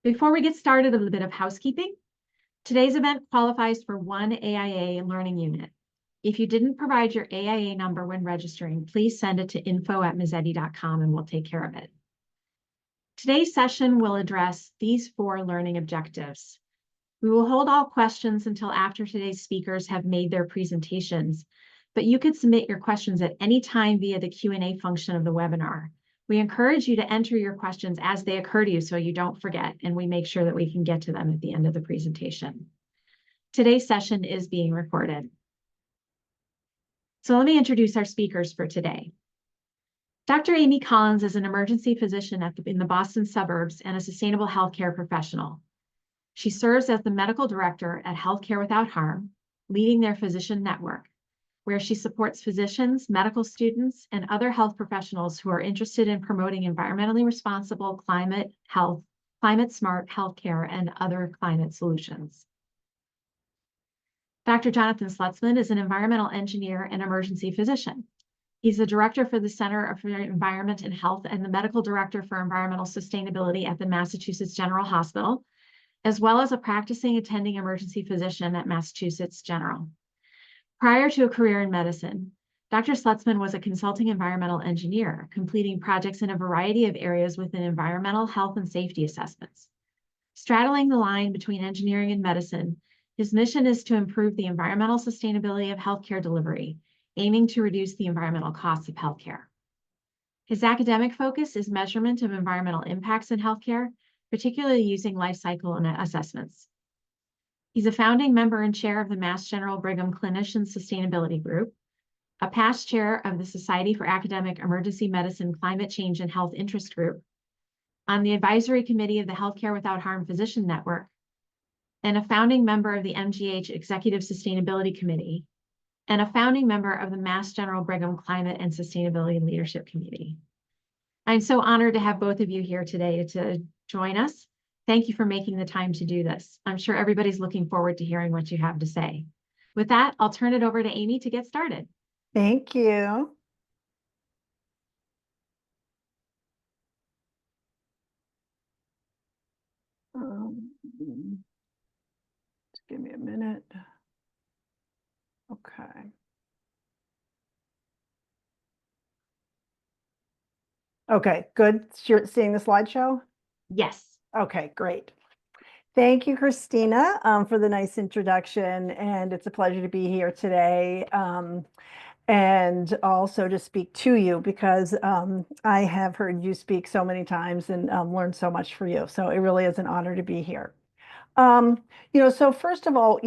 Before we get started, a little bit of housekeeping. Today's event qualifies for one AIA learning unit. If you didn't provide your AIA number when registering, please send it to info@mazzetti.com and we'll take care of it. Today's session will address these 4 learning objectives. We will hold all questions until after today's speakers have made their presentations, but you can submit your questions at any time via the Q&A function of the webinar. We encourage you to enter your questions as they occur to you so you don't forget, and we make sure that we can get to them at the end of the presentation. Today's session is being recorded. So let me introduce our speakers for today. Dr. Amy Collins is an emergency physician in the Boston suburbs and a sustainable healthcare professional. She serves as the medical director at Healthcare Without Harm, leading their physician network, where she supports physicians, medical students, and other health professionals who are interested in promoting environmentally responsible climate-smart healthcare and other climate solutions. Dr. Jonathan Slutzman is an environmental engineer and emergency physician. He's the director for the Center for Environment and Health and the medical director for environmental sustainability at the Massachusetts General Hospital, as well as a practicing attending emergency physician at Massachusetts General. Prior to a career in medicine, Dr. Slutzman was a consulting environmental engineer, completing projects in a variety of areas within environmental health and safety assessments. Straddling the line between engineering and medicine, his mission is to improve the environmental sustainability of healthcare delivery, aiming to reduce the environmental costs of healthcare. His academic focus is measurement of environmental impacts in healthcare, particularly using life cycle assessments. He's a founding member and chair of the Mass General Brigham Clinician Sustainability Group, a past chair of the Society for Academic Emergency Medicine Climate Change and Health Interest Group, on the advisory committee of the Healthcare Without Harm Physician Network, and a founding member of the MGH Executive Sustainability Committee, and a founding member of the Mass General Brigham Climate and Sustainability Leadership Committee. I'm so honored to have both of you here today to join us. Thank you for making the time to do this. I'm sure everybody's looking forward to hearing what you have to say. With that, I'll turn it over to Amy to get started. Thank you. Just give me a minute. Okay. Okay, good. You're seeing the slideshow? Yes. Okay, great. Thank you, Christina, for the nice introduction, and it's a pleasure to be here today, and also to speak to you because I have heard you speak so many times and learned so much from you. So it really is an honor to be here. So first of all,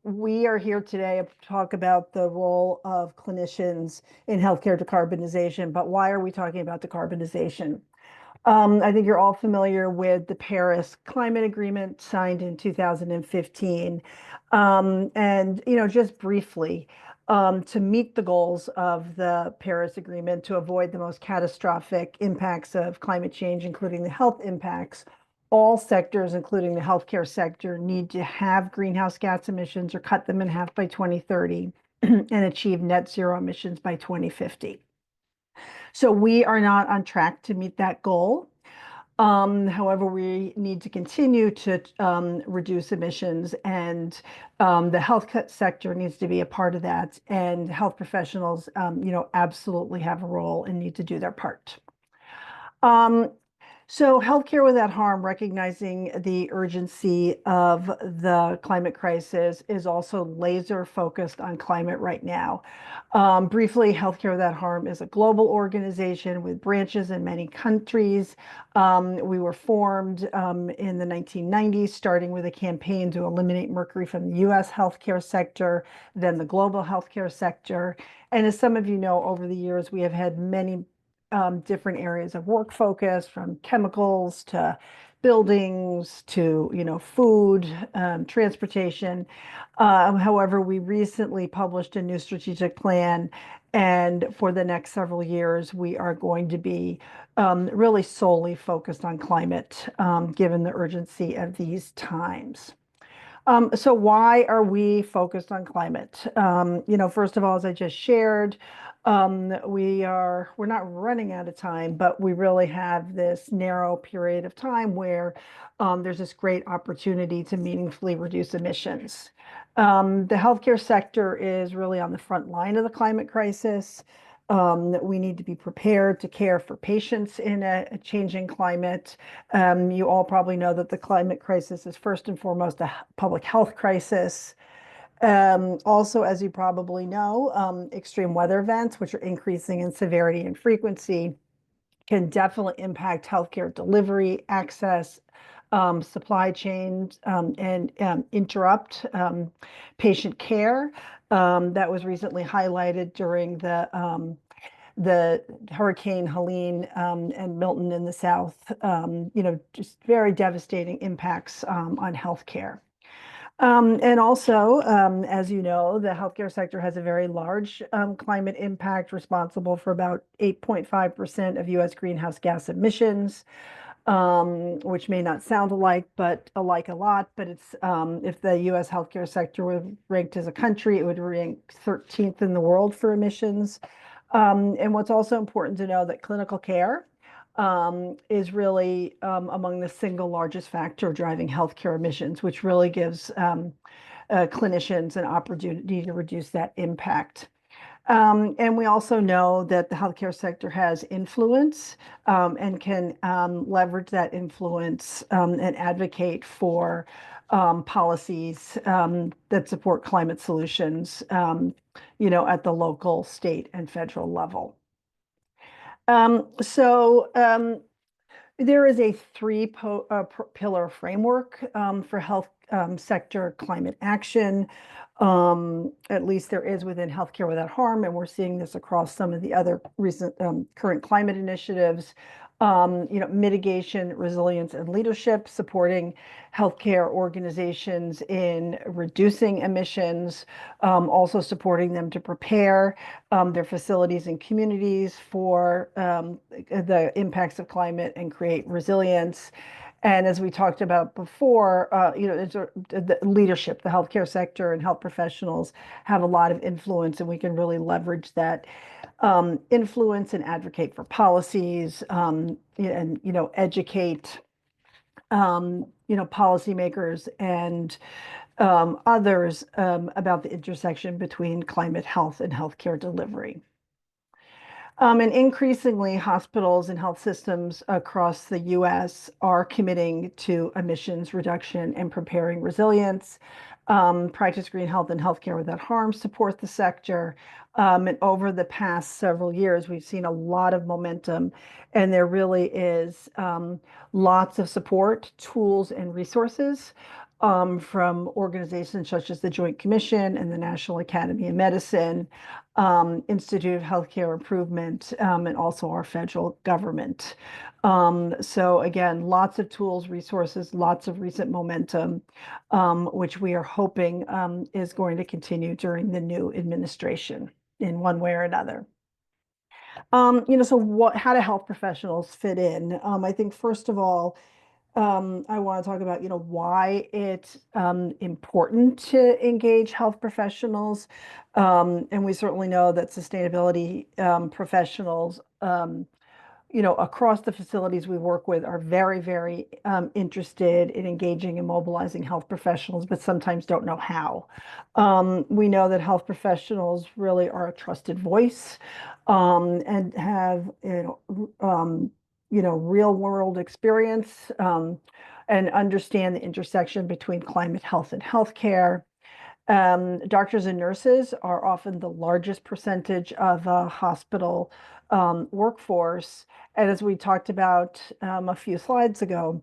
we are here today to talk about the role of clinicians in healthcare decarbonization, but why are we talking about decarbonization? I think you're all familiar with the Paris Climate Agreement signed in 2015. Just briefly, to meet the goals of the Paris Agreement to avoid the most catastrophic impacts of climate change, including the health impacts, all sectors, including the healthcare sector, need to have greenhouse gas emissions or cut them in half by 2030 and achieve net zero emissions by 2050. So we are not on track to meet that goal. However, we need to continue to reduce emissions, and the health sector needs to be a part of that. And health professionals, absolutely have a role and need to do their part. So Healthcare Without Harm, recognizing the urgency of the climate crisis, is also laser focused on climate right now. Briefly, Healthcare Without Harm is a global organization with branches in many countries. We were formed in the 1990s, starting with a campaign to eliminate mercury from the US healthcare sector, then the global healthcare sector. And as some of you know, over the years, we have had many different areas of work focus, from chemicals to buildings to food, transportation. However, we recently published a new strategic plan, and for the next several years, we are going to be really solely focused on climate, given the urgency of these times. So why are we focused on climate? First of all, as I just shared, We're not running out of time, but we really have this narrow period of time where there's this great opportunity to meaningfully reduce emissions. The healthcare sector is really on the front line of the climate crisis. We need to be prepared to care for patients in a changing climate. You all probably know that the climate crisis is first and foremost a public health crisis. Also, as you probably know, extreme weather events, which are increasing in severity and frequency, can definitely impact healthcare delivery, access, supply chains, and interrupt patient care. That was recently highlighted during the Hurricane Helene and Milton in the South. Just very devastating impacts on healthcare. And also, as you know, the healthcare sector has a very large climate impact, responsible for about 8.5% of US greenhouse gas emissions, which may not sound alike, but alike a lot. But it's if the US healthcare sector were ranked as a country, it would rank 13th in the world for emissions. And what's also important to know that clinical care is really among the single largest factor driving healthcare emissions, which really gives clinicians an opportunity to reduce that impact. And we also know that the healthcare sector has influence and can leverage that influence and advocate for policies that support climate solutions, at the local, state, and federal level. There is a pillar framework for health sector climate action. At least there is within Healthcare Without Harm, and we're seeing this across some of the other recent current climate initiatives. Mitigation, resilience, and leadership, supporting healthcare organizations in reducing emissions, also supporting them to prepare their facilities and communities for the impacts of climate and create resilience. And as we talked about before, the leadership, the healthcare sector and health professionals have a lot of influence, and we can really leverage that influence and advocate for policies, and educate policymakers and others about the intersection between climate health and healthcare delivery. And increasingly, hospitals and health systems across the US are committing to emissions reduction and preparing resilience. Practice Green Health and Healthcare Without Harm support the sector. And over the past several years, we've seen a lot of momentum, and there really is lots of support, tools, and resources from organizations such as the Joint Commission and the National Academy of Medicine, Institute of Healthcare Improvement, and also our federal government. So again, lots of tools, resources, lots of recent momentum, which we are hoping is going to continue during the new administration in one way or another. How do health professionals fit in? I think first of all, I want to talk about, why it's important to engage health professionals. And we certainly know that sustainability professionals, across the facilities we work with are very, very interested in engaging and mobilizing health professionals, but sometimes don't know how. We know that health professionals really are a trusted voice and have, real world experience and understand the intersection between climate health and healthcare. Doctors and nurses are often the largest percentage of a hospital workforce. And as we talked about a few slides ago,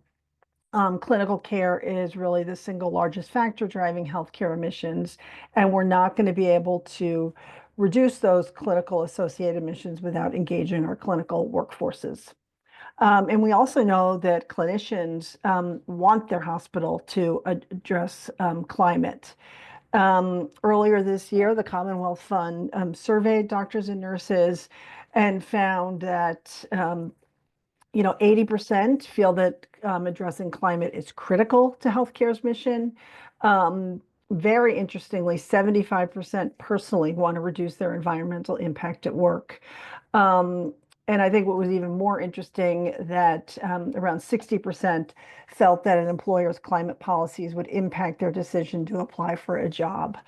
clinical care is really the single largest factor driving healthcare emissions. And we're not going to be able to reduce those clinical associated emissions without engaging our clinical workforces. And we also know that clinicians want their hospital to address climate. Earlier this year, the Commonwealth Fund surveyed doctors and nurses and found that 80% feel that addressing climate is critical to healthcare's mission. very interestingly, 75% personally want to reduce their environmental impact at work. And I think what was even more interesting that around 60% felt that an employer's climate policies would impact their decision to apply for a job.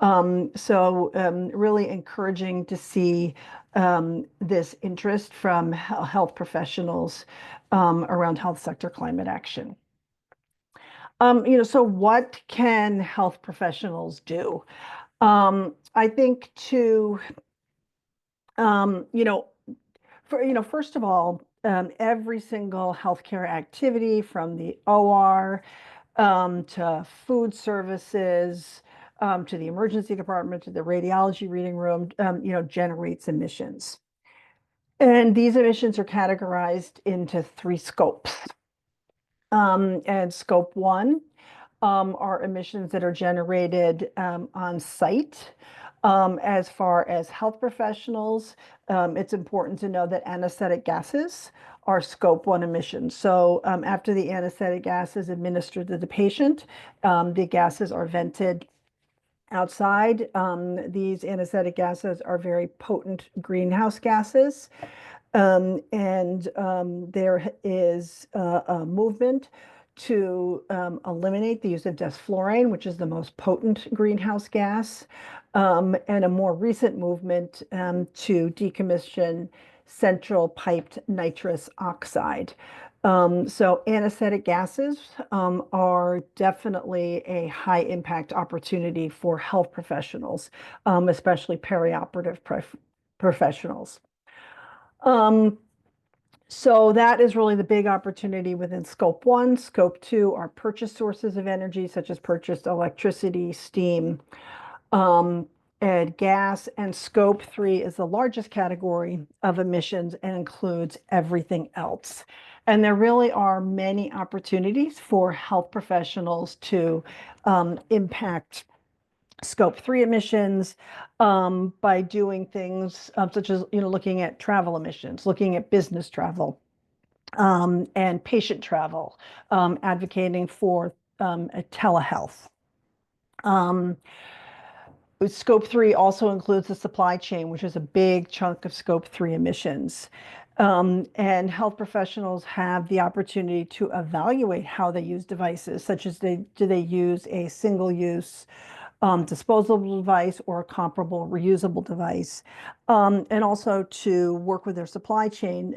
Really encouraging to see this interest from health professionals around health sector climate action. So what can health professionals do? I think to, um, you know, first of all, every single healthcare activity from the OR to food services, to the emergency department, to the radiology reading room, generates emissions. And these emissions are categorized into three scopes. And scope one are emissions that are generated on site. As far as health professionals, it's important to know that anesthetic gases are scope one emissions. So after the anesthetic gas is administered to the patient, the gases are vented outside. These anesthetic gases are very potent greenhouse gases. There is a movement to eliminate the use of desflurane, which is the most potent greenhouse gas, and a more recent movement to decommission central piped nitrous oxide. So anesthetic gases are definitely a high impact opportunity for health professionals, especially perioperative professionals. Um, so that is really the big opportunity within scope one. Scope two are purchased sources of energy, such as purchased electricity, steam, um, and gas. And scope three is the largest category of emissions and includes everything else. And there really are many opportunities for health professionals to impact scope three emissions by doing things such as looking at travel emissions, looking at business travel and patient travel, advocating for telehealth. Scope three also includes the supply chain, which is a big chunk of scope three emissions. And health professionals have the opportunity to evaluate how they use devices, such as do they use a single-use disposable device or a comparable reusable device, and also to work with their supply chain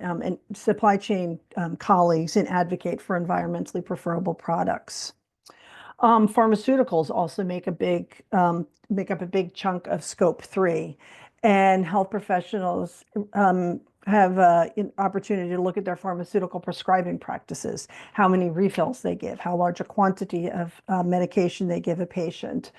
colleagues and advocate for environmentally preferable products. Pharmaceuticals also make up a big chunk of scope three, and health professionals have an opportunity to look at their pharmaceutical prescribing practices, how many refills they give, how large a quantity of medication they give a patient.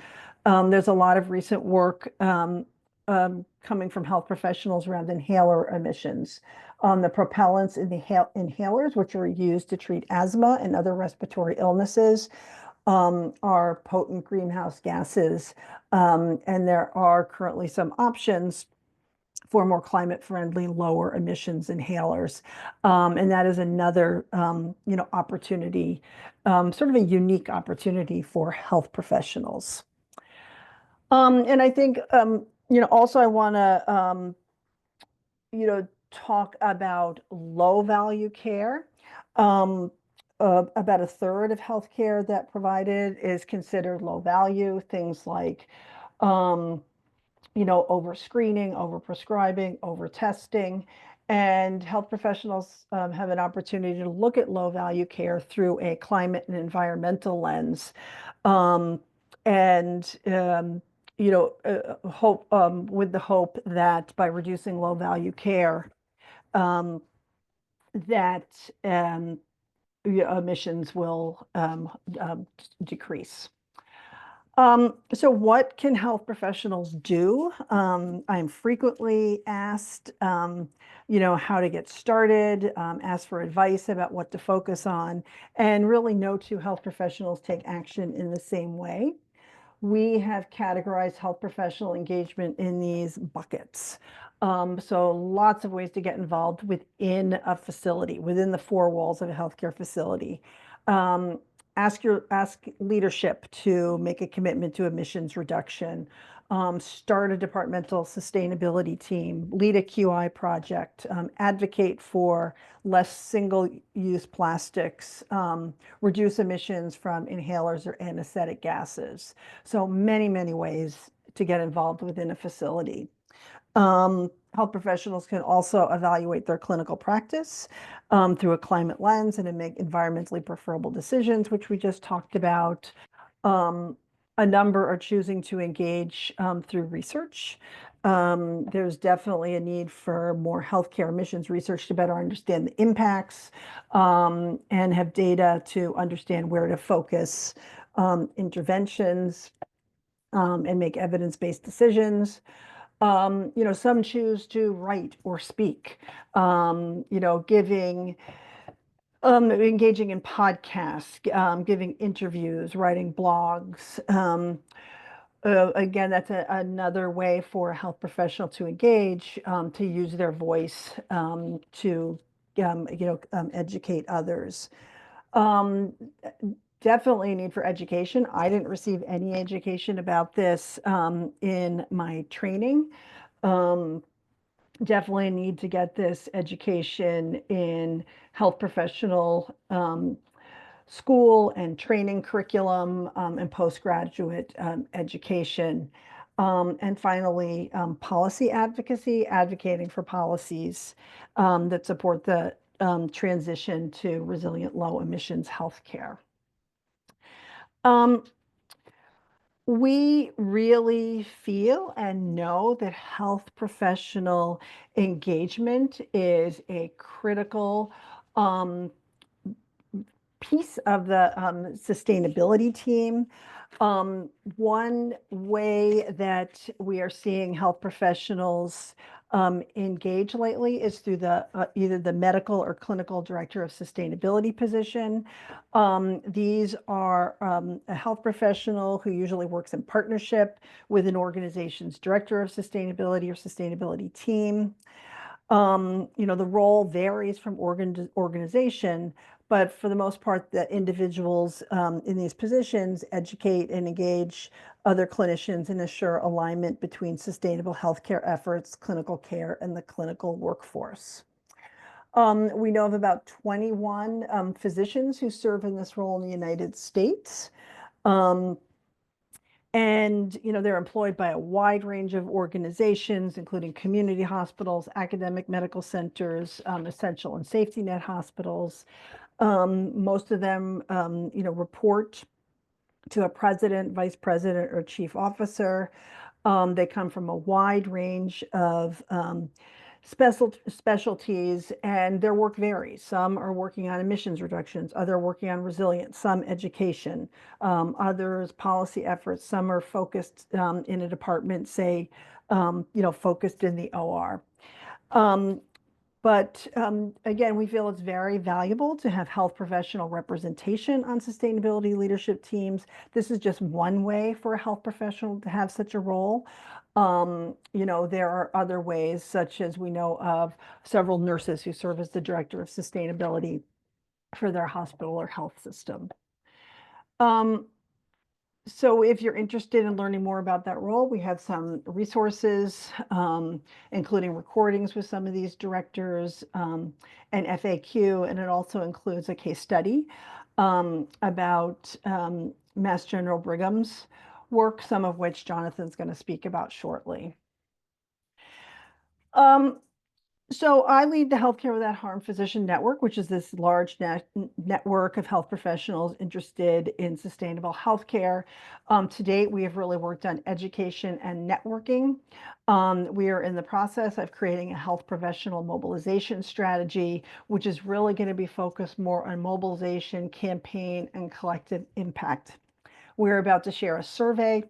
There's a lot of recent work coming from health professionals around inhaler emissions. The propellants in the inhalers, which are used to treat asthma and other respiratory illnesses, are potent greenhouse gases. And there are currently some options for more climate-friendly, lower emissions inhalers. And that is another, opportunity, sort of a unique opportunity for health professionals. And I think, also I want to, talk about low value care. About a third of healthcare that provided is considered low value. Things like, over screening, over prescribing, over testing. And health professionals have an opportunity to look at low value care through a climate and environmental lens. Hope with the hope that by reducing low value care, that emissions will decrease. So what can health professionals do? I'm frequently asked, how to get started, asked for advice about what to focus on, and really no two health professionals take action in the same way. We have categorized health professional engagement in these buckets. So lots of ways to get involved within a facility, within the four walls of a healthcare facility. ask leadership to make a commitment to emissions reduction, start a departmental sustainability team, lead a QI project, advocate for less single-use plastics, reduce emissions from inhalers or anesthetic gases. So many, many ways to get involved within a facility. Health professionals can also evaluate their clinical practice through a climate lens and to make environmentally preferable decisions, which we just talked about. A number are choosing to engage through research. There's definitely a need for more healthcare emissions research to better understand the impacts and have data to understand where to focus interventions and make evidence-based decisions. Some choose to write or speak, engaging in podcasts, giving interviews, writing blogs. Again, that's another way for a health professional to engage, to use their voice to, educate others. Definitely a need for education. I didn't receive any education about this in my training. Definitely need to get this education in health professional school and training curriculum and postgraduate education. And finally, policy advocacy, advocating for policies that support the transition to resilient low emissions healthcare. We really feel and know that health professional engagement is a critical piece of the sustainability team. One way that we are seeing health professionals engage lately is through the either the medical or clinical director of sustainability position. These are a health professional who usually works in partnership with an organization's director of sustainability or sustainability team. The role varies from organization, but for the most part, the individuals in these positions educate and engage other clinicians and assure alignment between sustainable healthcare efforts, clinical care, and the clinical workforce. We know of about 21 physicians who serve in this role in the United States. They're employed by a wide range of organizations, including community hospitals, academic medical centers, essential and safety net hospitals. Most of them, report to a president, vice president, or chief officer. They come from a wide range of specialties, and their work varies. Some are working on emissions reductions, others working on resilience, some education, others policy efforts. Some are focused in a department, say, focused in the OR. But again, we feel it's very valuable to have health professional representation on sustainability leadership teams. This is just one way for a health professional to have such a role. There are other ways, such as we know of several nurses who serve as the director of sustainability for their hospital or health system. So if you're interested in learning more about that role, we have some resources, including recordings with some of these directors, and FAQ, and it also includes a case study about Mass General Brigham's work, some of which Jonathan's going to speak about shortly. So I lead the Healthcare Without Harm Physician Network, which is this large network of health professionals interested in sustainable healthcare. To date, we have really worked on education and networking. We are in the process of creating a health professional mobilization strategy, which is really going to be focused more on mobilization, campaign, and collective impact. We're about to share a survey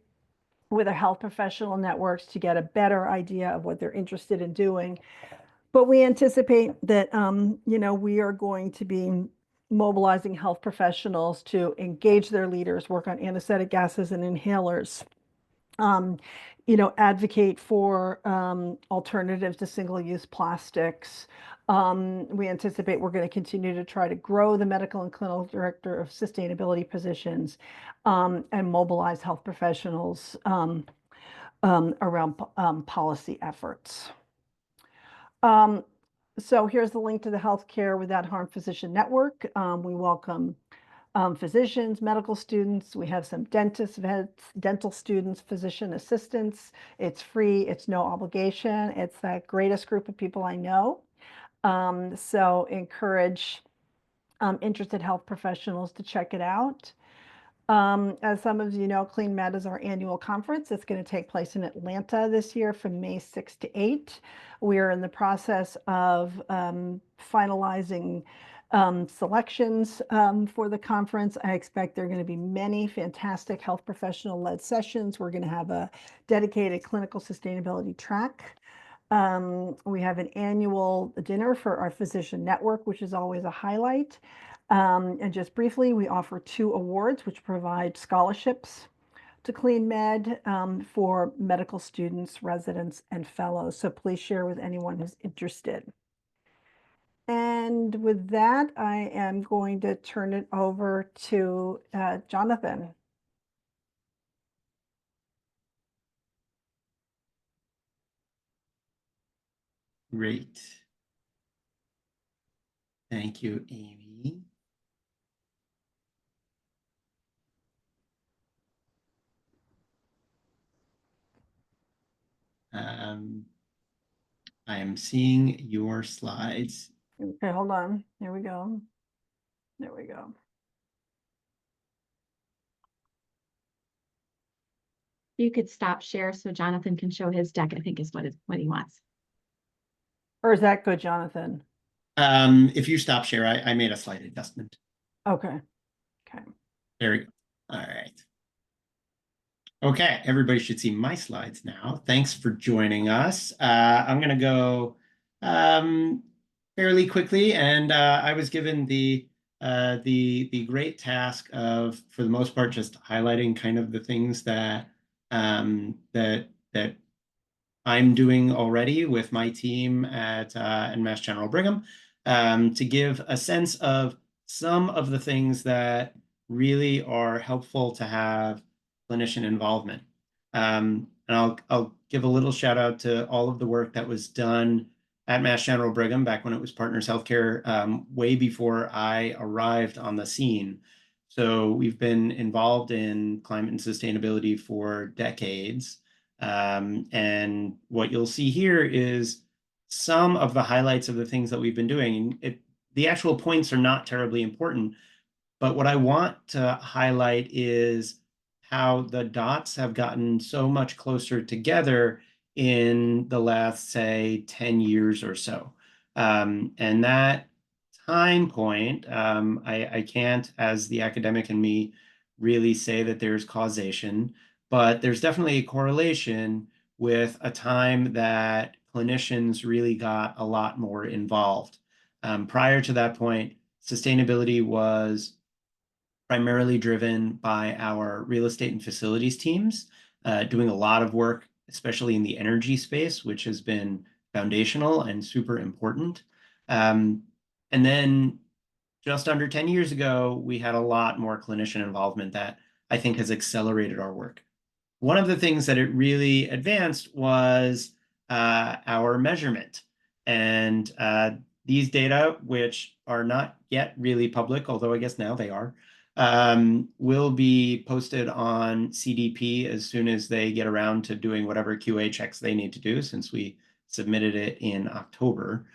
with our health professional networks to get a better idea of what they're interested in doing. But we anticipate that, we are going to be mobilizing health professionals to engage their leaders, work on anesthetic gases and inhalers, advocate for alternatives to single-use plastics. We anticipate we're going to continue to try to grow the medical and clinical director of sustainability positions, and mobilize health professionals around policy efforts. So here's the link to the Healthcare Without Harm Physician Network. We welcome physicians, medical students. We have some dentists, vets, dental students, physician assistants. It's free. It's no obligation. It's the greatest group of people I know. So encourage interested health professionals to check it out. As some of you know, Clean Med is our annual conference. It's going to take place in Atlanta this year from May 6 to 8. We are in the process of finalizing selections for the conference. I expect there are going to be many fantastic health professional-led sessions. We're going to have a dedicated clinical sustainability track. We have an annual dinner for our physician network, which is always a highlight. And just briefly, we offer 2 awards which provide scholarships to Clean Med for medical students, residents, and fellows. So please share with anyone who's interested. And with that, I am going to turn it over to Jonathan. Great. Thank you, Amy. I am seeing your slides. Okay, hold on. Here we go. There we go. You could stop share so Jonathan can show his deck, I think is what he wants. Or is that good, Jonathan? If you stop share, I made a slight adjustment. Okay. Okay. There we go. All right. Okay, everybody should see my slides now. Thanks for joining us. I'm going to go fairly quickly, and I was given the great task of, for the most part, just highlighting kind of the things that that I'm doing already with my team at Mass General Brigham, to give a sense of some of the things that really are helpful to have clinician involvement. And I'll give a little shout out to all of the work that was done at Mass General Brigham back when it was Partners Healthcare, way before I arrived on the scene. So we've been involved in climate and sustainability for decades. And what you'll see here is some of the highlights of the things that we've been doing. The actual points are not terribly important, but what I want to highlight is how the dots have gotten so much closer together in the last, say, 10 years or so. And that time point, I can't, as the academic in me, really say that there's causation, but there's definitely a correlation with a time that clinicians really got a lot more involved. Prior to that point, sustainability was primarily driven by our real estate and facilities teams, doing a lot of work, especially in the energy space, which has been foundational and super important. And then just under 10 years ago, we had a lot more clinician involvement that I think has accelerated our work. One of the things that it really advanced was our measurement. And these data, which are not yet really public, although I guess now they are, will be posted on CDP as soon as they get around to doing whatever QA checks they need to do, since we submitted it in October.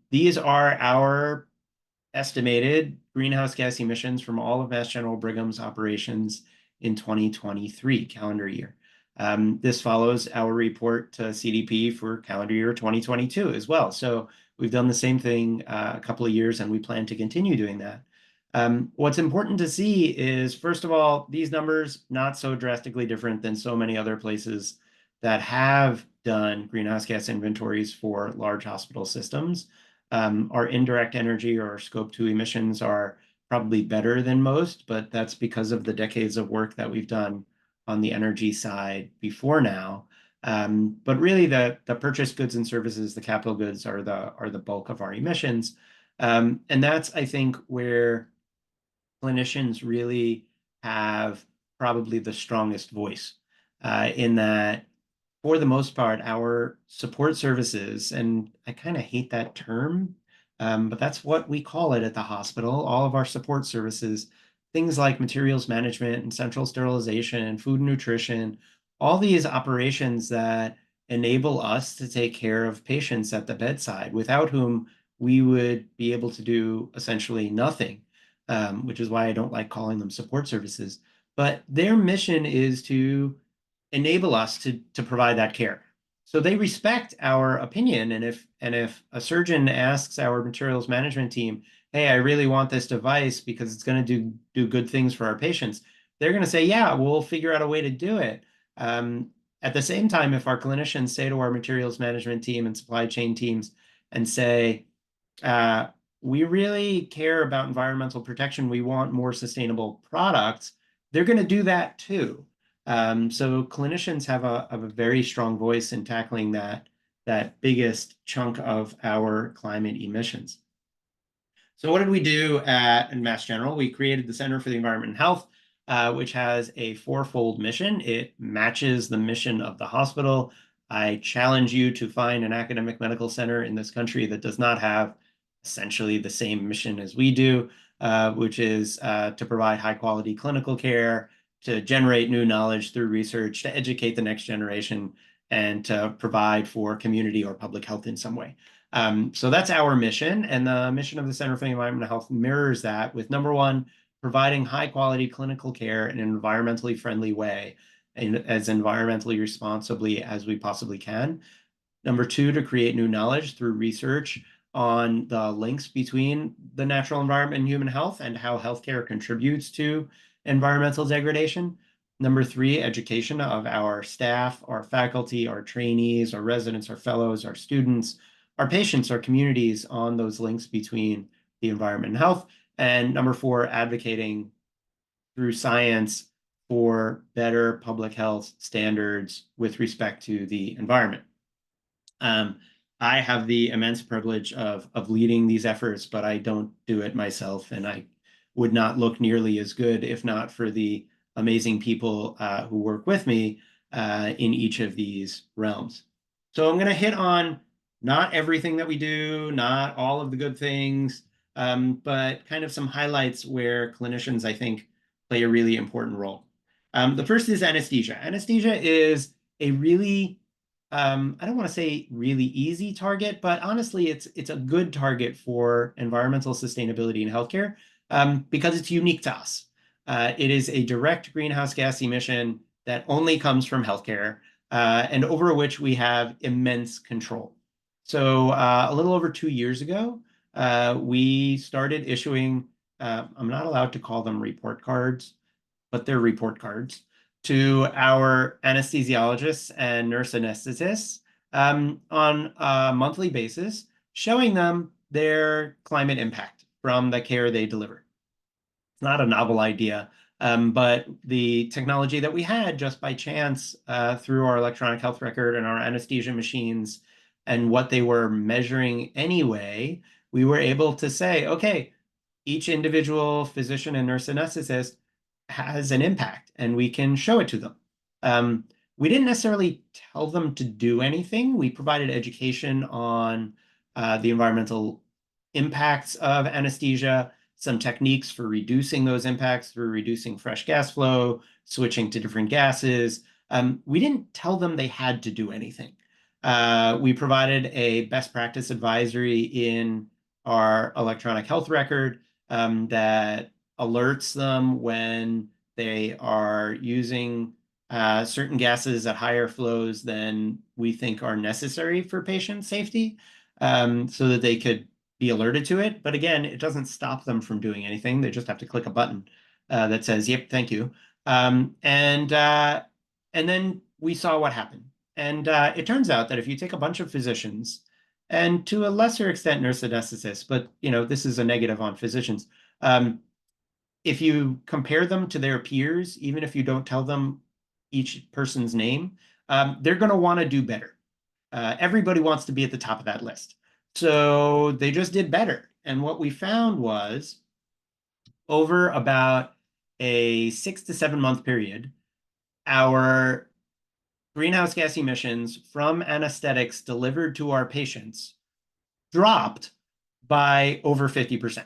These are our estimated greenhouse gas emissions from all of Mass General Brigham's operations in 2023 calendar year. This follows our report to CDP for calendar year 2022 as well. So we've done the same thing a couple of years, and we plan to continue doing that. What's important to see is, first of all, these numbers not so drastically different than so many other places that have done greenhouse gas inventories for large hospital systems. Our indirect energy or scope 2 emissions are probably better than most, but that's because of the decades of work that we've done the energy side before now. But really the purchased goods and services, the capital goods are the bulk of our emissions. And that's, I think, where clinicians really have probably the strongest voice, in that, for the most part, our support services, and I kind of hate that term, but that's what we call it at the hospital, all of our support services, things like materials management and central sterilization, food and nutrition, all these operations that enable us to take care of patients at the bedside, without whom we would be able to do essentially nothing, which is why I don't like calling them support services. But their mission is to enable us to provide that care. So they respect our opinion, and if a surgeon asks our materials management team, "Hey, I really want this device because it's going to do good things for our patients," they're going to say, "Yeah, we'll figure out a way to do it." At the same time, if our clinicians say to our materials management team and supply chain teams and say, "We really care about environmental protection, we want more sustainable products," they're going to do that too. So clinicians have a very strong voice in tackling that biggest chunk of our climate emissions. So what did we do in Mass General? We created the Center for the Environment and Health, which has a fourfold mission. It matches the mission of the hospital. I challenge you to find an academic medical center in this country that does not have essentially the same mission as we do, which is to provide high quality clinical care, to generate new knowledge through research, to educate the next generation, and to provide for community or public health in some way. So that's our mission, and the mission of the Center for the Environment and Health mirrors that, with number one, providing high quality clinical care in an environmentally friendly way and as environmentally responsibly as we possibly can. Number two, to create new knowledge through research on the links between the natural environment and human health and how healthcare contributes to environmental degradation. Number three, education of our staff, our faculty, our trainees, our residents, our fellows, our students, our patients, our communities on those links between the environment and health. And number four, advocating through science for better public health standards with respect to the environment. I have the immense privilege of leading these efforts, but I don't do it myself, and I would not look nearly as good if not for the amazing people who work with me in each of these realms. So I'm going to hit on not everything that we do, not all of the good things, but kind of some highlights where clinicians, I think, play a really important role. The first is anesthesia. Anesthesia is a really, I don't want to say really easy target, but honestly, it's a good target for environmental sustainability in healthcare, because it's unique to us. It is a direct greenhouse gas emission that only comes from healthcare, and over which we have immense control. So a little over 2 years ago, we started issuing, I'm not allowed to call them report cards, but they're report cards, to our anesthesiologists and nurse anesthetists on a monthly basis, showing them their climate impact from the care they deliver. It's not a novel idea, but the technology that we had just by chance through our electronic health record and our anesthesia machines and what they were measuring anyway, we were able to say, okay, each individual physician and nurse anesthetist has an impact, and we can show it to them. We didn't necessarily tell them to do anything. We provided education on the environmental impacts of anesthesia, some techniques for reducing those impacts through reducing fresh gas flow, switching to different gases. We didn't tell them they had to do anything. We provided a best practice advisory in our electronic health record that alerts them when they are using certain gases at higher flows than we think are necessary for patient safety, so that they could be alerted to it. But again, it doesn't stop them from doing anything. They just have to click a button that says, yep, thank you. And then we saw what happened. And it turns out that if you take a bunch of physicians, and to a lesser extent nurse anesthetists, but this is a negative on physicians, if you compare them to their peers, even if you don't tell them each person's name, they're going to want to do better. Everybody wants to be at the top of that list. So they just did better. And what we found was over about a 6 to 7 month period, our greenhouse gas emissions from anesthetics delivered to our patients dropped by over 50%.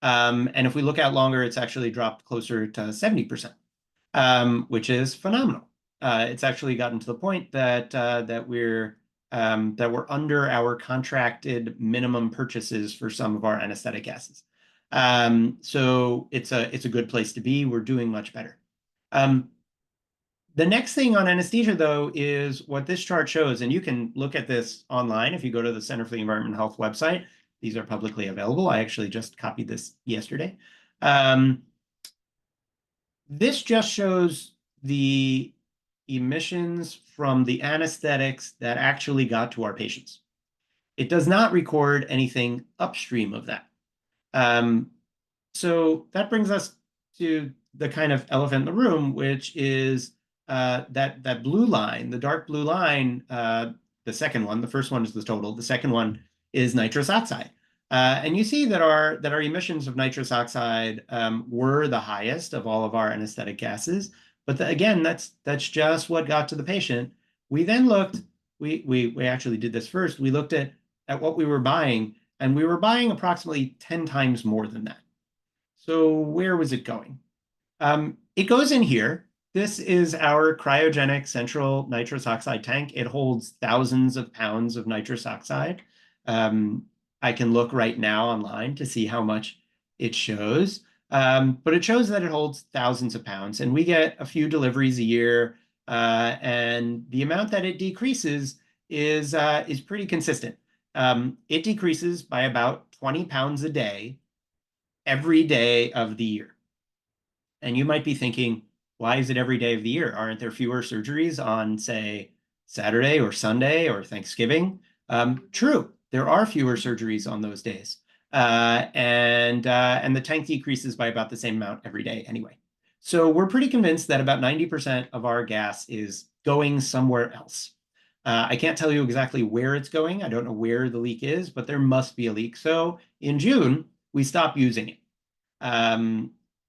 And if we look out longer, it's actually dropped closer to 70%, which is phenomenal. It's actually gotten to the point that we're under our contracted minimum purchases for some of our anesthetic gases. So it's a good place to be. We're doing much better. The next thing on anesthesia, though, is what this chart shows, and you can look at this online if you go to the Center for the Environment and Health website. These are publicly available. I actually just copied this yesterday. This just shows the emissions from the anesthetics that actually got to our patients. It does not record anything upstream of that. So that brings us to the kind of elephant in the room, which is that blue line, the dark blue line, the second one. The first one is the total. The second one is nitrous oxide. And you see that our emissions of nitrous oxide were the highest of all of our anesthetic gases. But again, that's just what got to the patient. We then looked, we actually did this first. We looked at what we were buying, and we were buying approximately 10 times more than that. So where was it going? It goes in here. This is our cryogenic central nitrous oxide tank. It holds thousands of pounds of nitrous oxide. I can look right now online to see how much it shows. But it shows that it holds thousands of pounds, and we get a few deliveries a year. And the amount that it decreases is pretty consistent. It decreases by about 20 pounds a day, every day of the year. And you might be thinking, why is it every day of the year? Aren't there fewer surgeries on, say, Saturday or Sunday or Thanksgiving? True, there are fewer surgeries on those days. And the tank decreases by about the same amount every day anyway. So we're pretty convinced that about 90% of our gas is going somewhere else. I can't tell you exactly where it's going. I don't know where the leak is, but there must be a leak. So in June, we stopped using it.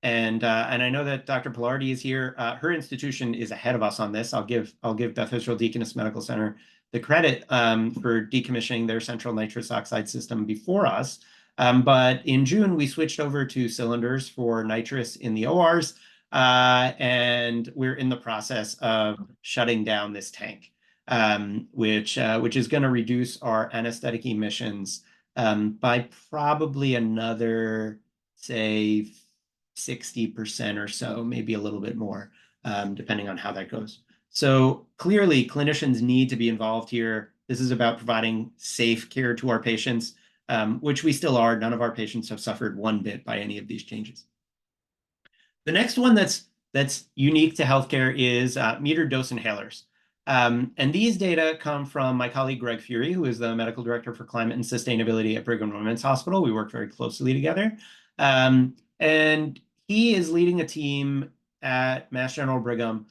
And I know that Dr. Pilardi is here. Her institution is ahead of us on this. I'll give Beth Israel Deaconess Medical Center the credit for decommissioning their central nitrous oxide system before us. But in June, we switched over to cylinders for nitrous in the ORs, and we're in the process of shutting down this tank, which is going to reduce our anesthetic emissions by probably another, say, 60% or so, maybe a little bit more, depending on how that goes. So clearly, clinicians need to be involved here. This is about providing safe care to our patients, which we still are. None of our patients have suffered one bit by any of these changes. The next one that's unique to healthcare is metered dose inhalers. And these data come from my colleague, Greg Fury, who is the medical director for climate and sustainability at Brigham and Women's Hospital. We work very closely together. And he is leading a team at Mass General Brigham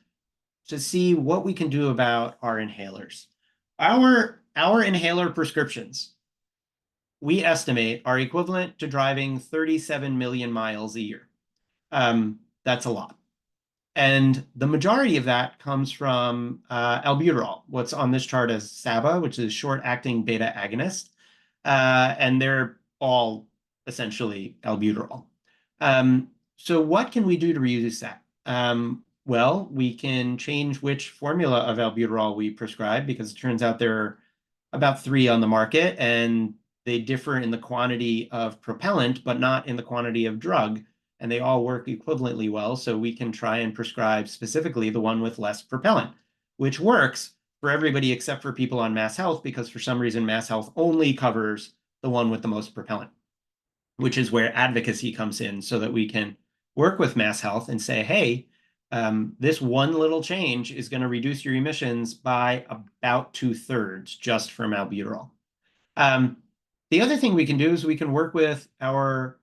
to see what we can do about our inhalers. Our inhaler prescriptions, we estimate, are equivalent to driving 37 million miles a year. That's a lot. And the majority of that comes from albuterol, what's on this chart as SABA, which is short-acting beta agonist. And they're all essentially albuterol. So what can we do to reduce that? Well, we can change which formula of albuterol we prescribe, because it turns out there are about 3 on the market, and they differ in the quantity of propellant, but not in the quantity of drug, and they all work equivalently well. So we can try and prescribe specifically the one with less propellant, which works for everybody except for people on Mass Health, because for some reason Mass Health only covers the one with the most propellant, which is where advocacy comes in, so that we can work with Mass Health and say, hey, this one little change is going to reduce your emissions by about 2/3 just from albuterol. The other thing we can do is we can work with our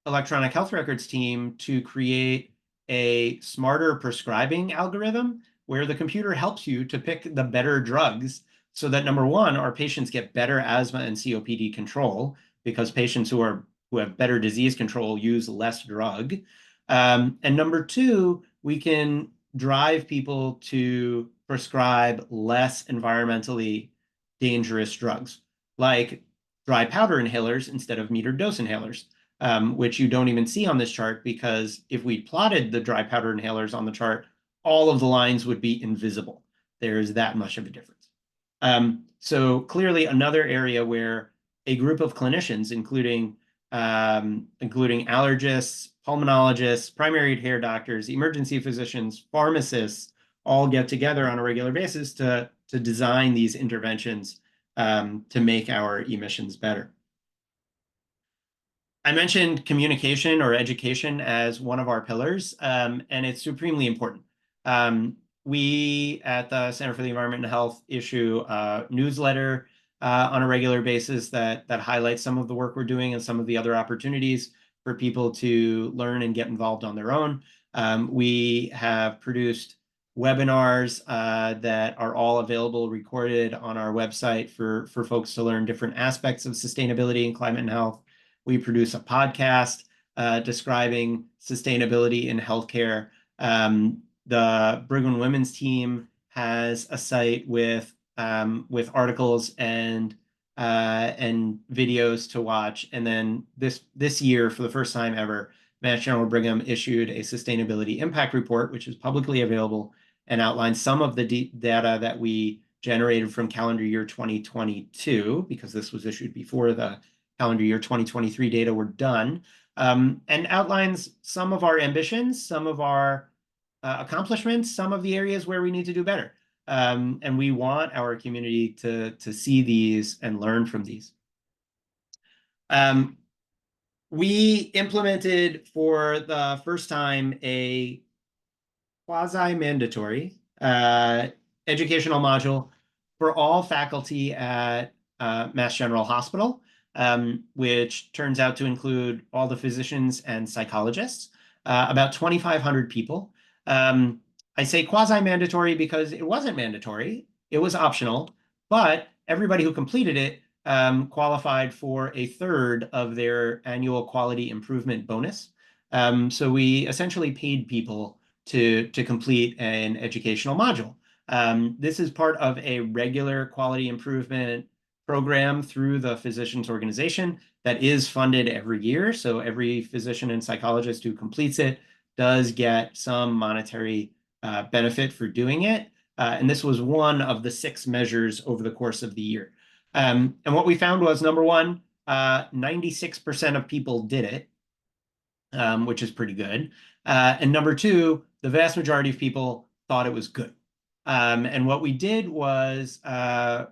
electronic health records team to create a smarter prescribing algorithm where the computer helps you to pick the better drugs so that, number one, our patients get better asthma and COPD control, because patients who have better disease control use less drug. And number two, we can drive people to prescribe less environmentally dangerous drugs, like dry powder inhalers instead of metered dose inhalers, which you don't even see on this chart, because if we plotted the dry powder inhalers on the chart, all of the lines would be invisible. There's that much of a difference. So clearly another area where a group of clinicians, including allergists, pulmonologists, primary care doctors, emergency physicians, pharmacists, all get together on a regular basis to design these interventions to make our emissions better. I mentioned communication or education as one of our pillars, and it's supremely important. We at the Center for the Environment and Health issue a newsletter on a regular basis that highlights some of the work we're doing and some of the other opportunities for people to learn and get involved on their own. We have produced webinars that are all available recorded on our website for folks to learn different aspects of sustainability and climate and health. We produce a podcast describing sustainability in healthcare. The Brigham Women's team has a site with articles and videos to watch. And then this year, for the first time ever, Mass General Brigham issued a sustainability impact report, which is publicly available and outlines some of the data that we generated from calendar year 2022, because this was issued before the calendar year 2023 data were done, and outlines some of our ambitions, some of our accomplishments, some of the areas where we need to do better. And we want our community to see these and learn from these. We implemented for the first time a quasi-mandatory educational module for all faculty at Mass General Hospital, which turns out to include all the physicians and psychologists, about 2,500 people. I say quasi-mandatory because it wasn't mandatory, it was optional, but everybody who completed it qualified for a third of their annual quality improvement bonus. So we essentially paid people to complete an educational module. This is part of a regular quality improvement program through the physicians organization that is funded every year. So every physician and psychologist who completes it does get some monetary benefit for doing it. And this was one of the 6 measures over the course of the year. And what we found was, number one, 96% of people did it, which is pretty good. And number two, the vast majority of people thought it was good. And what we did was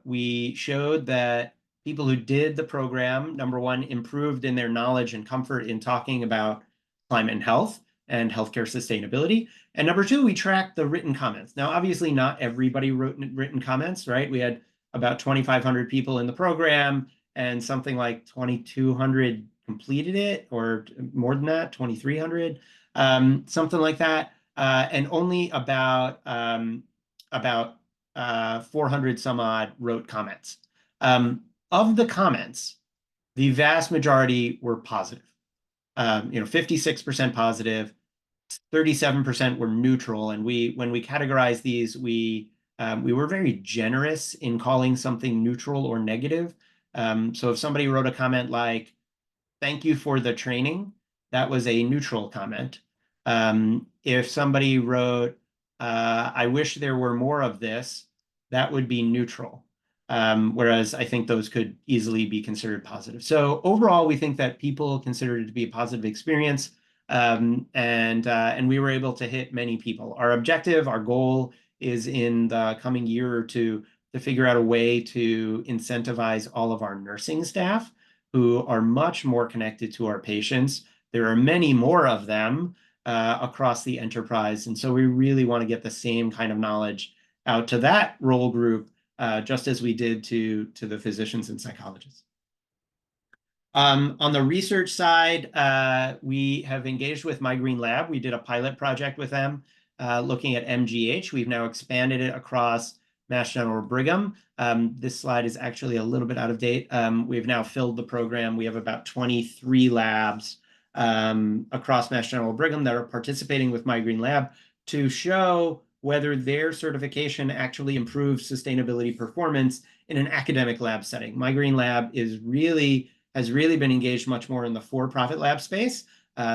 we showed that people who did the program, number one, improved in their knowledge and comfort in talking about climate and health and healthcare sustainability. And number two, we tracked the written comments. Now, obviously, not everybody wrote written comments, right? We had about 2,500 people in the program, and something like 2,200 completed it, or more than that, 2,300, something like that. And only about 400 some odd wrote comments. Of the comments, the vast majority were positive. 56% positive, 37% were neutral. And when we categorized these, we were very generous in calling something neutral or negative. So if somebody wrote a comment like, "Thank you for the training," that was a neutral comment. If somebody wrote, "I wish there were more of this," that would be neutral. Whereas I think those could easily be considered positive. So overall, we think that people considered it to be a positive experience, and we were able to hit many people. Our objective, our goal is in the coming year or two to figure out a way to incentivize all of our nursing staff who are much more connected to our patients. There are many more of them across the enterprise. And so we really want to get the same kind of knowledge out to that role group, just as we did to the physicians and psychologists. On the research side, we have engaged with My Green Lab. We did a pilot project with them looking at MGH. We've now expanded it across Mass General Brigham. This slide is actually a little bit out of date. We've now filled the program. We have about 23 labs across Mass General Brigham that are participating with My Green Lab to show whether their certification actually improves sustainability performance in an academic lab setting. My Green Lab has really been engaged much more in the for-profit lab space,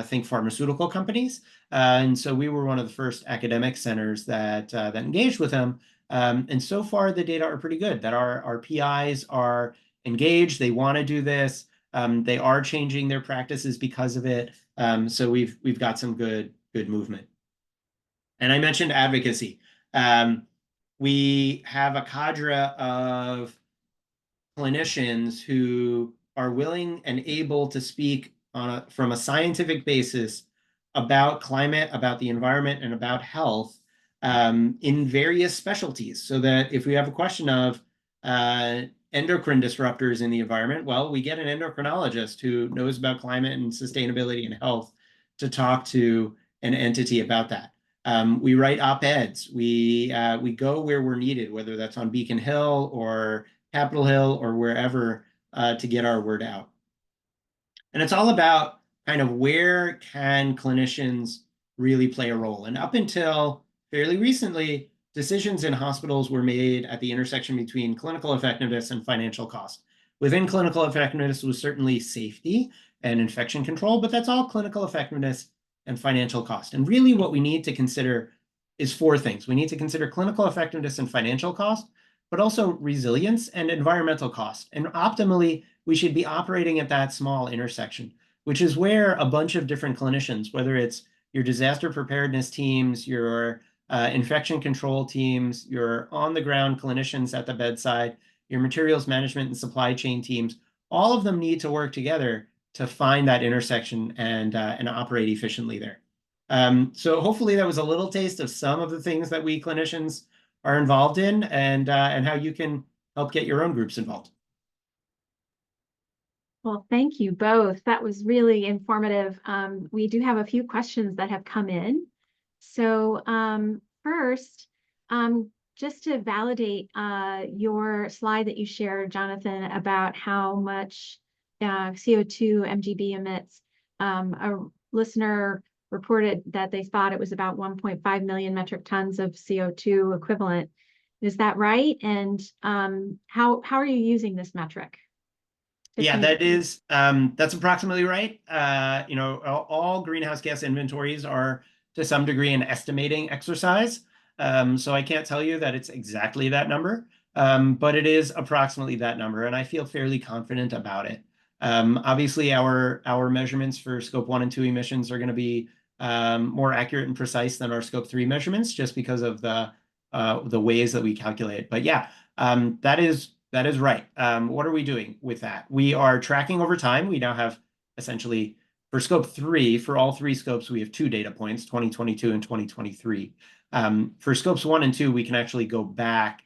think pharmaceutical companies. And so we were one of the first academic centers that engaged with them. And so far, the data are pretty good, that our PIs are engaged. They want to do this. They are changing their practices because of it. So we've got some good movement. And I mentioned advocacy. We have a cadre of clinicians who are willing and able to speak from a scientific basis about climate, about the environment, and about health in various specialties. So that if we have a question of endocrine disruptors in the environment, well, we get an endocrinologist who knows about climate and sustainability and health to talk to an entity about that. We write op-eds. We go where we're needed, whether that's on Beacon Hill or Capitol Hill or wherever, to get our word out. And it's all about kind of where can clinicians really play a role. And up until fairly recently, decisions in hospitals were made at the intersection between clinical effectiveness and financial cost. Within clinical effectiveness was certainly safety and infection control, but that's all clinical effectiveness and financial cost. And really what we need to consider is four things. We need to consider clinical effectiveness and financial cost, but also resilience and environmental cost. And optimally, we should be operating at that small intersection, which is where a bunch of different clinicians, whether it's your disaster preparedness teams, your infection control teams, your on-the-ground clinicians at the bedside, your materials management and supply chain teams, all of them need to work together to find that intersection and operate efficiently there. So hopefully that was a little taste of some of the things that we clinicians are involved in and how you can help get your own groups involved. Well, thank you both. That was really informative. We do have a few questions that have come in. So first, just to validate your slide that you shared, Jonathan, about how much CO2 MGB emits, a listener reported that they thought it was about 1.5 million metric tons of CO2 equivalent. Is that right? And how are you using this metric? Yeah, that's approximately right. All greenhouse gas inventories are to some degree an estimating exercise. So I can't tell you that it's exactly that number, but it is approximately that number, and I feel fairly confident about it. Obviously, our measurements for Scope 1 and 2 emissions are going to be more accurate and precise than our Scope 3 measurements, just because of the ways that we calculate. But yeah, that is right. What are we doing with that? We are tracking over time. We now have essentially, for Scope 3, for all three scopes, we have 2 data points, 2022 and 2023. For Scopes 1 and 2, we can actually go back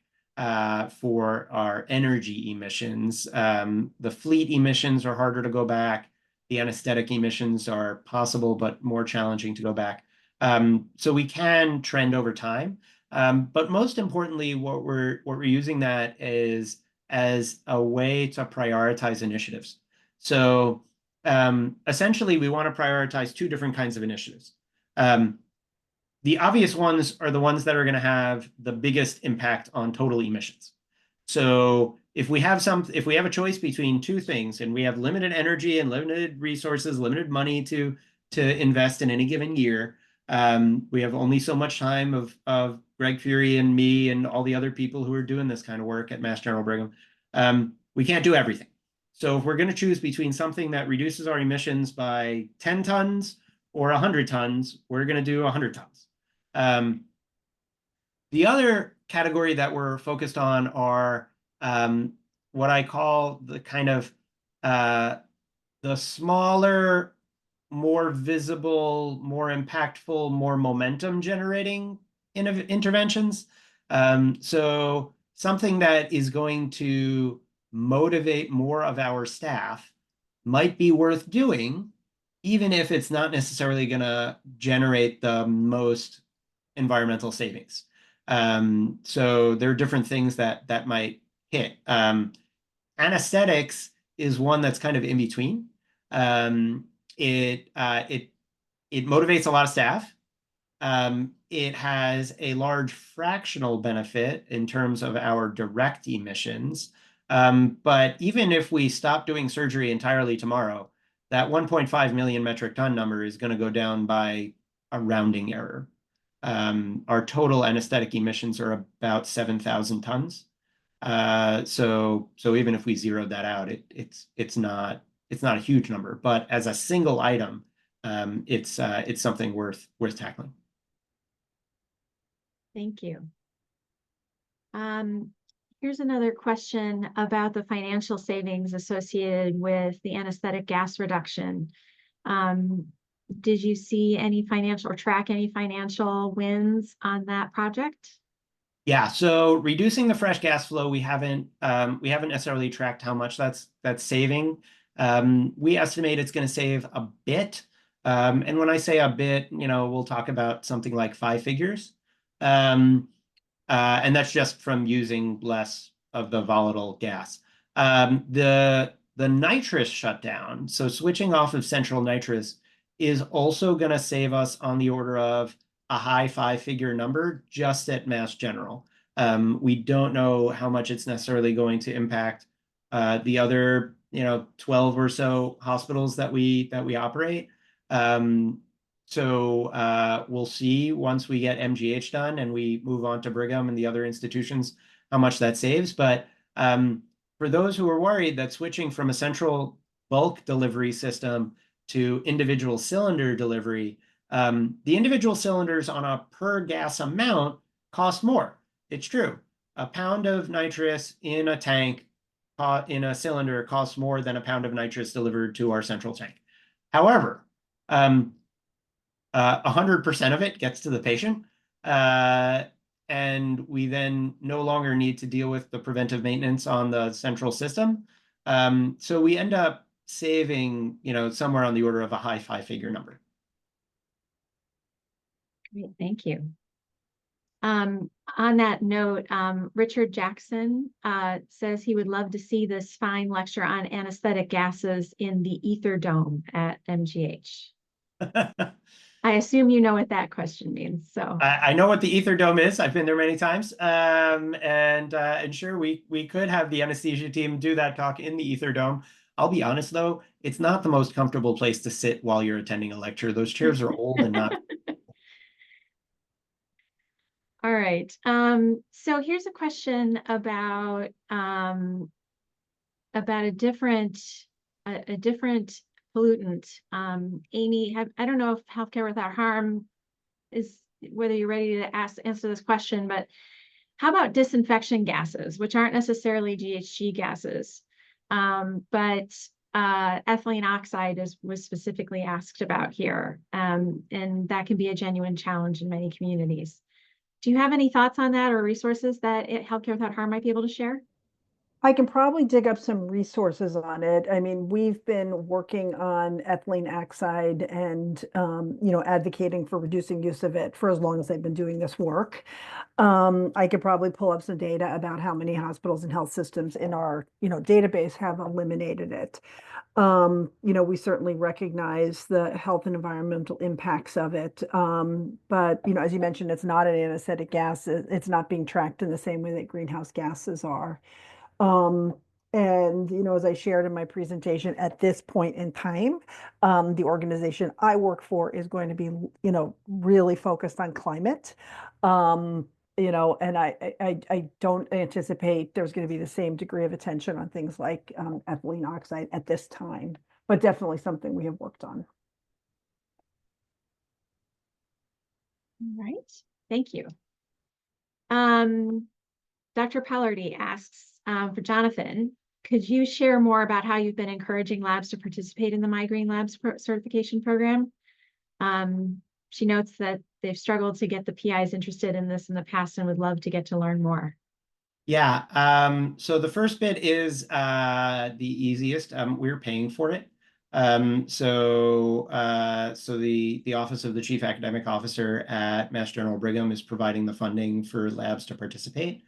for our energy emissions. The fleet emissions are harder to go back. The anesthetic emissions are possible, but more challenging to go back. So we can trend over time. But most importantly, what we're using that is as a way to prioritize initiatives. So essentially, we want to prioritize 2 different kinds of initiatives. The obvious ones are the ones that are going to have the biggest impact on total emissions. So if we have a choice between 2 things, and we have limited energy and limited resources, limited money to invest in any given year, we have only so much time of Greg Fury and me and all the other people who are doing this kind of work at Mass General Brigham. We can't do everything. So if we're going to choose between something that reduces our emissions by 10 tons or 100 tons, we're going to do 100 tons. The other category that we're focused on are what I call the kind of the smaller, more visible, more impactful, more momentum generating interventions. So something that is going to motivate more of our staff might be worth doing, even if it's not necessarily going to generate the most environmental savings. So there are different things that might hit. Anesthetics is one that's kind of in between. It motivates a lot of staff. It has a large fractional benefit in terms of our direct emissions. But even if we stop doing surgery entirely tomorrow, that 1.5 million metric ton number is going to go down by a rounding error. Our total anesthetic emissions are about 7,000 tons. So even if we zeroed that out, it's not a huge number. But as a single item, it's something worth tackling. Thank you. Here's another question about the financial savings associated with the anesthetic gas reduction. Did you see any financial or track any financial wins on that project? Yeah, so reducing the fresh gas flow, we haven't necessarily tracked how much that's saving. We estimate it's going to save a bit. And when I say a bit, we'll talk about something like 5 figures. And that's just from using less of the volatile gas. The nitrous shutdown, so switching off of central nitrous, is also going to save us on the order of a high 5-figure number just at Mass General. We don't know how much it's necessarily going to impact the other 12 or so hospitals that we operate. So we'll see once we get MGH done and we move on to Brigham and the other institutions how much that saves. But for those who are worried that switching from a central bulk delivery system to individual cylinder delivery, the individual cylinders on a per gas amount cost more. It's true. A pound of nitrous in a tank in a cylinder costs more than a pound of nitrous delivered to our central tank. However, 100% of it gets to the patient, and we then no longer need to deal with the preventive maintenance on the central system. So we end up saving, somewhere on the order of a high 5-figure number. Great, thank you. On that note, Richard Jackson says he would love to see this fine lecture on anesthetic gases in the ether dome at MGH. I assume you know what that question means. So I know what the ether dome is. I've been there many times, and sure, we could have the anesthesia team do that talk in the ether dome. I'll be honest though, it's not the most comfortable place to sit while you're attending a lecture. Those chairs are old and not. All right. So here's a question about a different pollutant. Amy, I don't know if Healthcare Without Harm is whether you're ready to answer this question, but how about disinfection gases, which aren't necessarily GHG gases, but ethylene oxide was specifically asked about here, and that can be a genuine challenge in many communities. Do you have any thoughts on that or resources that Healthcare Without Harm might be able to share? I can probably dig up some resources on it. I mean, we've been working on ethylene oxide and, advocating for reducing use of it for as long as I've been doing this work. I could probably pull up some data about how many hospitals and health systems in our, database have eliminated it. We certainly recognize the health and environmental impacts of it. But, as you mentioned, it's not an anesthetic gas. It's not being tracked in the same way that greenhouse gases are. And, as I shared in my presentation, at this point in time, the organization I work for is going to be, really focused on climate. And I don't anticipate there's going to be the same degree of attention on things like ethylene oxide at this time, but definitely something we have worked on. All right, thank you. Dr. Pallardy asks for Jonathan, could you share more about how you've been encouraging labs to participate in the My Green Labs certification program? She notes that they've struggled to get the PIs interested in this in the past and would love to get to learn more. Yeah, so the first bit is the easiest. We're paying for it. So the Office of the Chief Academic Officer at Mass General Brigham is providing the funding for labs to participate,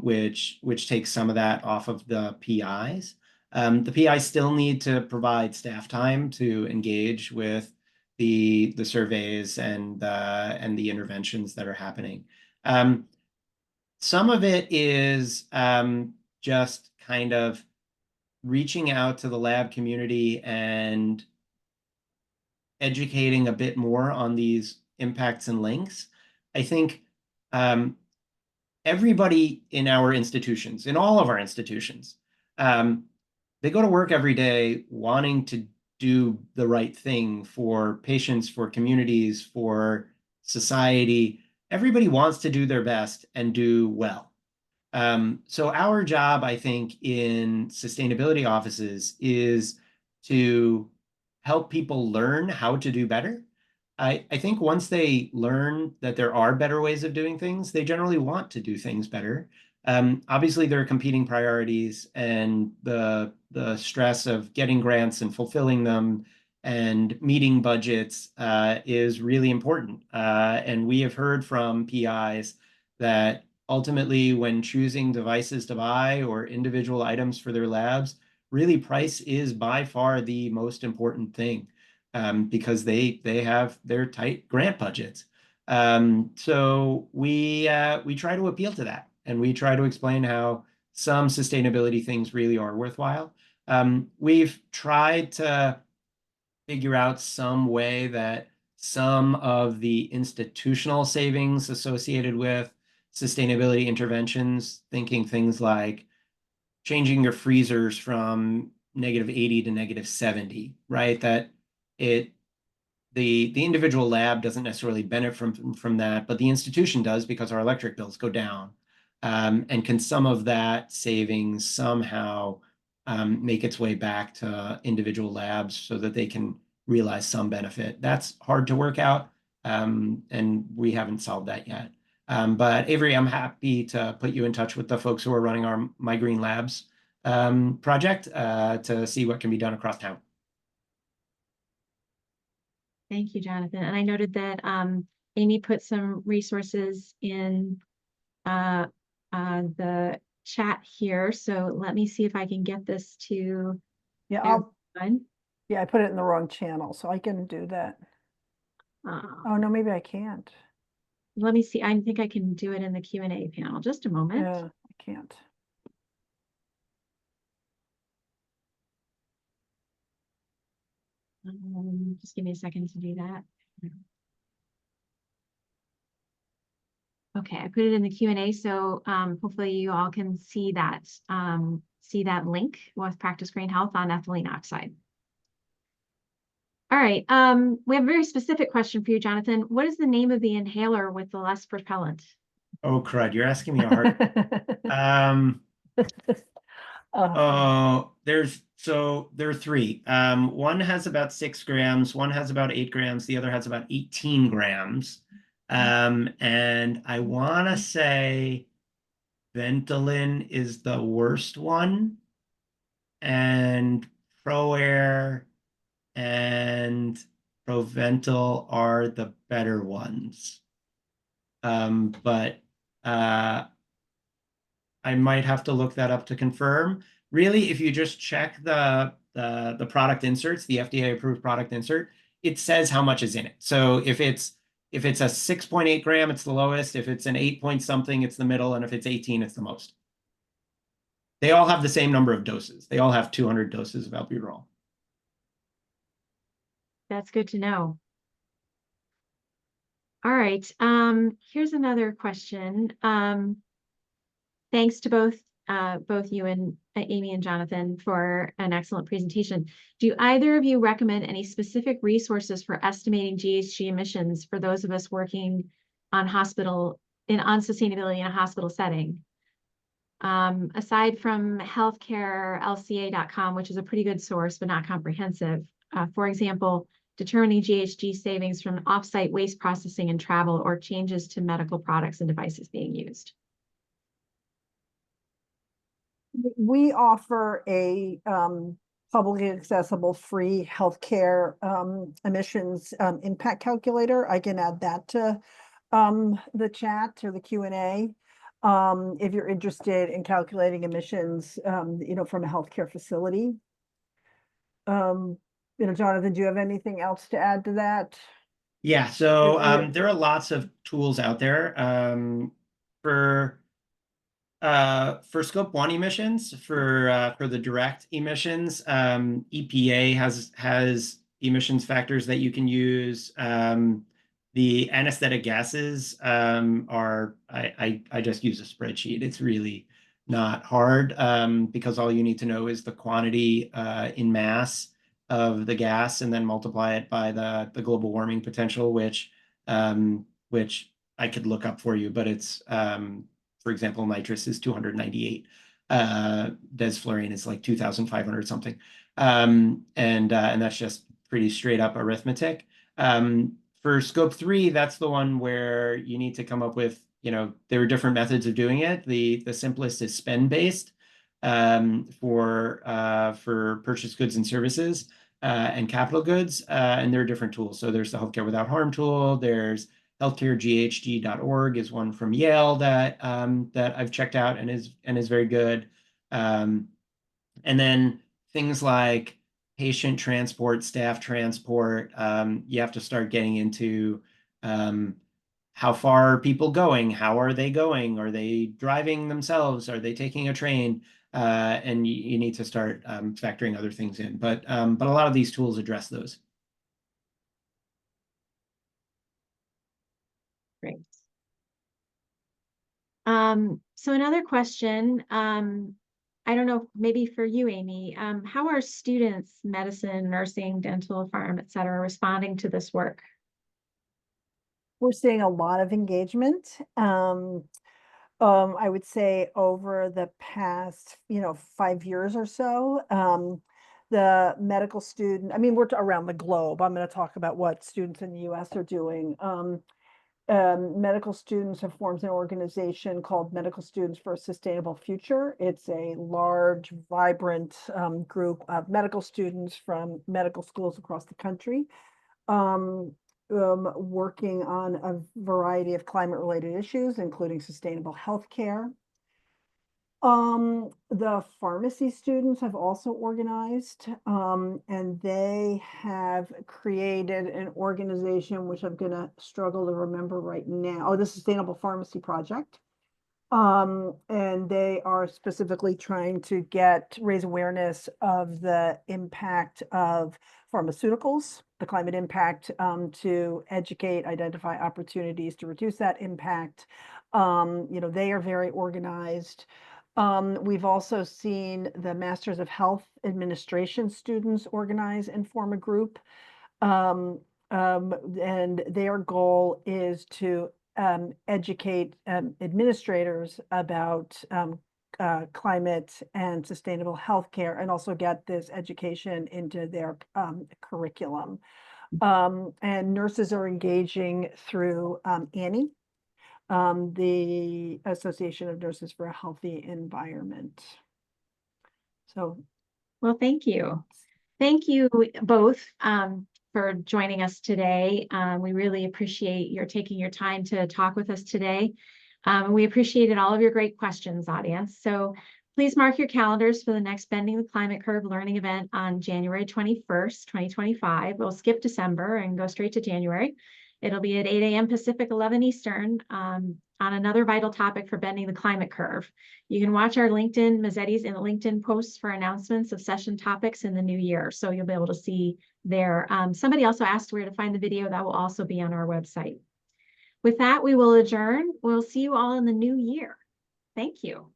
which takes some of that off of the PIs. The PIs still need to provide staff time to engage with the surveys and the interventions that are happening. Some of it is just kind of reaching out to the lab community and educating a bit more on these impacts and links. I think everybody in our institutions, in all of our institutions, they go to work every day wanting to do the right thing for patients, for communities, for society. Everybody wants to do their best and do well. So our job, I think, in sustainability offices is to help people learn how to do better. I think once they learn that there are better ways of doing things, they generally want to do things better. Obviously, there are competing priorities, and the stress of getting grants and fulfilling them and meeting budgets is really important. And we have heard from PIs that ultimately, when choosing devices to buy or individual items for their labs, really price is by far the most important thing, because they have their tight grant budgets. So we try to appeal to that, and we try to explain how some sustainability things really are worthwhile. We've tried to figure out some way that some of the institutional savings associated with sustainability interventions, thinking things like changing your freezers from -80 to -70, right? That the individual lab doesn't necessarily benefit from that, but the institution does, because our electric bills go down. And can some of that savings somehow make its way back to individual labs so that they can realize some benefit? That's hard to work out, and we haven't solved that yet. But Avery, I'm happy to put you in touch with the folks who are running our My Green Labs project to see what can be done across town. Thank you, Jonathan. And I noted that Amy put some resources in the chat here. So let me see if I can get this to Yeah, everyone. yeah, I put it in the wrong channel, so I can do that. Oh, no, maybe I can't. Let me see. I think I can do it in the Q&A panel. Just a moment. Yeah, I can't. Just give me a second to do that. Okay, I put it in the Q&A, so hopefully you all can see that link with Practice Green Health on ethylene oxide. All right, we have a very specific question for you, Jonathan. What is the name of the inhaler with the less propellant? Oh, crud, you're asking me a hard. There are three. One has about 6 grams, one has about 8 grams, the other has about 18 grams. And I want to say Ventolin is the worst one, and ProAir and Proventil are the better ones. But I might have to look that up to confirm. Really, if you just check the product inserts, the FDA approved product insert, it says how much is in it. So if it's a 6.8 gram, it's the lowest. If it's an 8 point something, it's the middle. And if it's 18, it's the most. They all have the same number of doses. They all have 200 doses of albuterol. That's good to know. All right, here's another question. Thanks to both you and Amy and Jonathan for an excellent presentation. Do either of you recommend any specific resources for estimating GHG emissions for those of us working on sustainability in a hospital setting? Aside from healthcare, lca.com, which is a pretty good source, but not comprehensive. For example, determining GHG savings from offsite waste processing and travel, or changes to medical products and devices being used. We offer a publicly accessible free healthcare emissions impact calculator. I can add that to the chat or the Q&A. If you're interested in calculating emissions, from a healthcare facility. Jonathan, do you have anything else to add to that? Yeah, so there are lots of tools out there for Scope 1 emissions, for the direct emissions. EPA has emissions factors that you can use. The anesthetic gases are I just use a spreadsheet. It's really not hard because all you need to know is the quantity in mass of the gas and then multiply it by the global warming potential, which I could look up for you, but it's for example, nitrous is 298. Desflurane is like 2,500 something. And that's just pretty straight up arithmetic. For Scope 3, that's the one where you need to come up with, there are different methods of doing it. The simplest is spend-based for purchased goods and services and capital goods. And there are different tools. So there's the Healthcare Without Harm tool. There's healthcareghg.org is one from Yale that I've checked out and is very good. And then things like patient transport, staff transport, you have to start getting into how far are people going? How are they going? Are they driving themselves? Are they taking a train? And you need to start factoring other things in. But a lot of these tools address those. Great. So another question, I don't know, maybe for you, Amy, how are students, medicine, nursing, dental, pharm, et cetera, responding to this work? We're seeing a lot of engagement. I would say over the past, 5 years or so, the medical student, we're around the globe. I'm going to talk about what students in the US are doing. Medical students have formed an organization called Medical Students for a Sustainable Future. It's a large, vibrant group of medical students from medical schools across the country, working on a variety of climate-related issues, including sustainable healthcare. The pharmacy students have also organized, and they have created an organization, which I'm gonna struggle to remember right now. Oh, the Sustainable Pharmacy Project. And they are specifically trying to raise awareness of the impact of pharmaceuticals, the climate impact, to educate, identify opportunities to reduce that impact. They are very organized. We've also seen the Masters of Health Administration students organize and form a group. And their goal is to educate administrators about climate and sustainable healthcare, and also get this education into their curriculum. And nurses are engaging through ANNIE, the Association of Nurses for a Healthy Environment. So, well, thank you. Thank you both for joining us today. We really appreciate your taking your time to talk with us today. We appreciated all of your great questions, audience. So please mark your calendars for the next Bending the Climate Curve learning event on January 21st, 2025. We'll skip December and go straight to January. It'll be at 8 a.m. Pacific, 11 Eastern, on another vital topic for bending the climate curve. You can watch our Mazzetti's and LinkedIn posts for announcements of session topics in the new year. So you'll be able to see there. Somebody also asked where to find the video. That will also be on our website. With that, we will adjourn. We'll see you all in the new year. Thank you.